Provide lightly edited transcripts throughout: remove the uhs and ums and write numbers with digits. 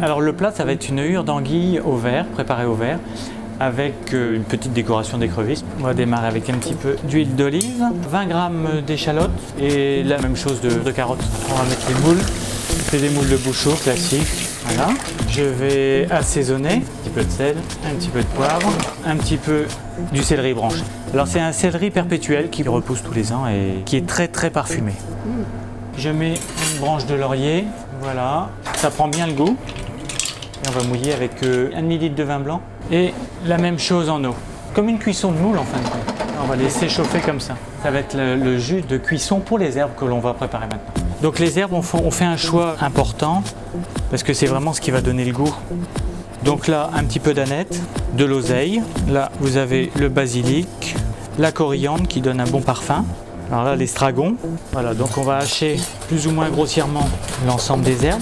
Alors le plat, ça va être une hure d'anguille au vert, préparée au vert, avec une petite décoration d'écrevisses. On va démarrer avec un petit peu d'huile d'olive, 20 g d'échalotes et la même chose de carottes. On va mettre les moules, c'est des moules de bouchot classiques. Voilà. Je vais assaisonner, un petit peu de sel, un petit peu de poivre, un petit peu du céleri branché. Alors c'est un céleri perpétuel qui repousse tous les ans et qui est très très parfumé. Je mets une branche de laurier, voilà, ça prend bien le goût. Et on va mouiller avec 1 ml de vin blanc et la même chose en eau. Comme une cuisson de moule en fin de compte. On va laisser chauffer comme ça. Ça va être le jus de cuisson pour les herbes que l'on va préparer maintenant. Donc les herbes, on fait un choix important parce que c'est vraiment ce qui va donner le goût. Donc là, un petit peu d'aneth, de l'oseille. Là, vous avez le basilic, la coriandre qui donne un bon parfum. Alors là, l'estragon. Voilà, donc on va hacher plus ou moins grossièrement l'ensemble des herbes.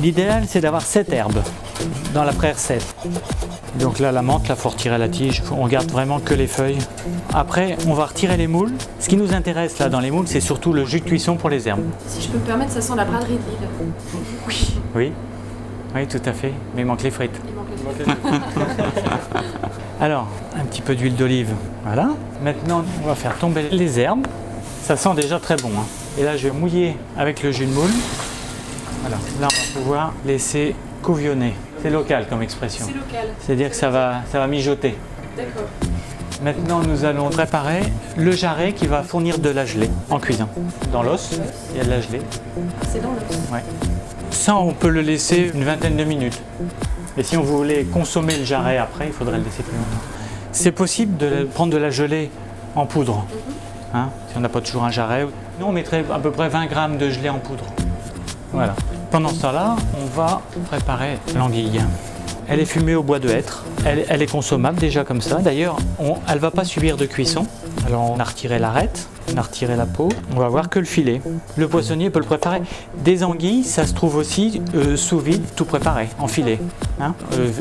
L'idéal, c'est d'avoir 7 herbes dans la recette. Donc là, la menthe, là, il faut retirer la tige. On garde vraiment que les feuilles. Après, on va retirer les moules. Ce qui nous intéresse là dans les moules, c'est surtout le jus de cuisson pour les herbes. Si je peux me permettre, ça sent la braderie de Lille. Oui. Oui. Oui, tout à fait. Mais il manque les frites. Alors, un petit peu d'huile d'olive. Voilà. Maintenant, on va faire tomber les herbes. Ça sent déjà très bon. Et là, je vais mouiller avec le jus de moule. Voilà. Là, on va pouvoir laisser couvillonner. C'est local comme expression. C'est local. C'est-à-dire que ça va mijoter. D'accord. Maintenant, nous allons préparer le jarret qui va fournir de la gelée en cuisant. Dans l'os, il y a de la gelée. C'est dans l'os. Ouais. Ça, on peut le laisser une vingtaine de minutes. Et si on voulait consommer le jarret après, il faudrait le laisser plus longtemps. C'est possible de prendre de la gelée en poudre. Si on n'a pas toujours un jarret. Nous, on mettrait à peu près 20 g de gelée en poudre. Voilà. Pendant ce temps-là, on va préparer l'anguille. Elle est fumée au bois de hêtre. Elle est consommable déjà comme ça. D'ailleurs, elle ne va pas subir de cuisson. Alors on a retiré l'arête, on a retiré la peau. On va voir que le filet. Le poissonnier peut le préparer. Des anguilles, ça se trouve aussi sous vide, tout préparé, en filet.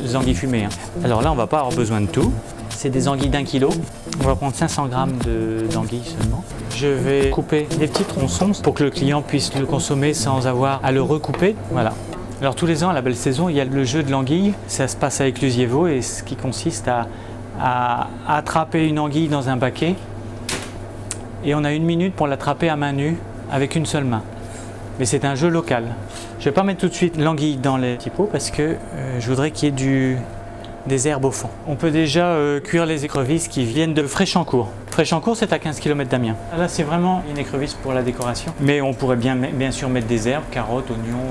Les anguilles fumées. Alors là, on ne va pas avoir besoin de tout. C'est des anguilles d'1 kg. On va prendre 500 g d'anguilles seulement. Je vais couper des petits tronçons pour que le client puisse le consommer sans avoir à le recouper. Voilà. Alors tous les ans, à la belle saison, il y a le jeu de l'anguille. Ça se passe avec Lusiévaux et ce qui consiste à attraper une anguille dans un baquet. Et on a 1 minute pour l'attraper à main nue avec une seule main. Mais c'est un jeu local. Je ne vais pas mettre tout de suite l'anguille dans les petits pots parce que je voudrais qu'il y ait des herbes au fond. On peut déjà cuire les écrevisses qui viennent de Fréchancourt. Fréchancourt, c'est à 15 km d'Amiens. Là, c'est vraiment une écrevisse pour la décoration. Mais on pourrait bien sûr mettre des herbes, carottes, oignons,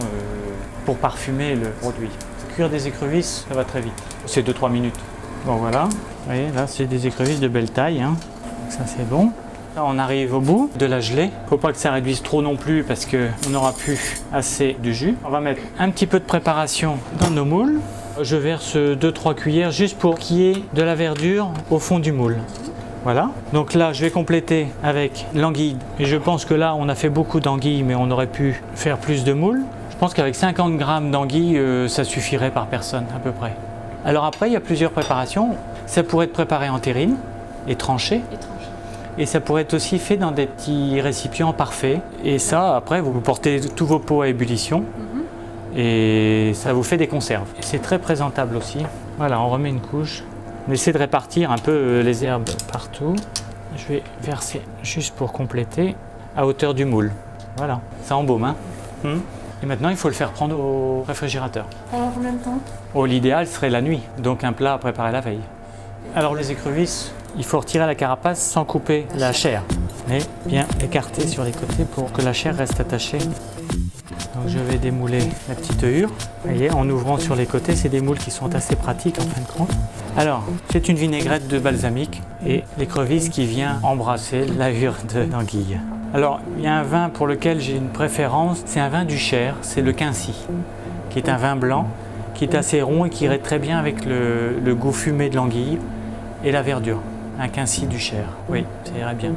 pour parfumer le produit. Cuire des écrevisses, ça va très vite. C'est 2-3 minutes. Bon, voilà. Vous voyez, là, c'est des écrevisses de belle taille. Ça, c'est bon. Là, on arrive au bout de la gelée. Il ne faut pas que ça réduise trop non plus parce qu'on n'aura plus assez de jus. On va mettre un petit peu de préparation dans nos moules. Je verse 2-3 cuillères juste pour qu'il y ait de la verdure au fond du moule. Voilà. Donc là, je vais compléter avec l'anguille. Et je pense que là, on a fait beaucoup d'anguilles, mais on aurait pu faire plus de moules. Je pense qu'avec 50 g d'anguilles, ça suffirait par personne à peu près. Alors après, il y a plusieurs préparations. Ça pourrait être préparé en terrine et tranché. Et ça pourrait être aussi fait dans des petits récipients parfaits. Et ça, après, vous portez tous vos pots à ébullition. Et ça vous fait des conserves. C'est très présentable aussi. Voilà, on remet une couche. On essaie de répartir un peu les herbes partout. Je vais verser juste pour compléter à hauteur du moule. Voilà, ça embaume. Et maintenant, il faut le faire prendre au réfrigérateur. Pendant combien de temps? L'idéal serait la nuit, donc un plat à préparer la veille. Alors les écrevisses, il faut retirer la carapace sans couper la chair, mais bien écarter sur les côtés pour que la chair reste attachée. Donc je vais démouler la petite hure. Vous voyez, en ouvrant sur les côtés, c'est des moules qui sont assez pratiques en fin de compte. Alors, c'est une vinaigrette de balsamique et l'écrevisse qui vient embrasser la hure d'anguille. Alors, il y a un vin pour lequel j'ai une préférence, c'est un vin du Cher, c'est le Quincy, qui est un vin blanc, qui est assez rond et qui irait très bien avec le goût fumé de l'anguille et la verdure. Un Quincy du Cher, oui, ça irait bien.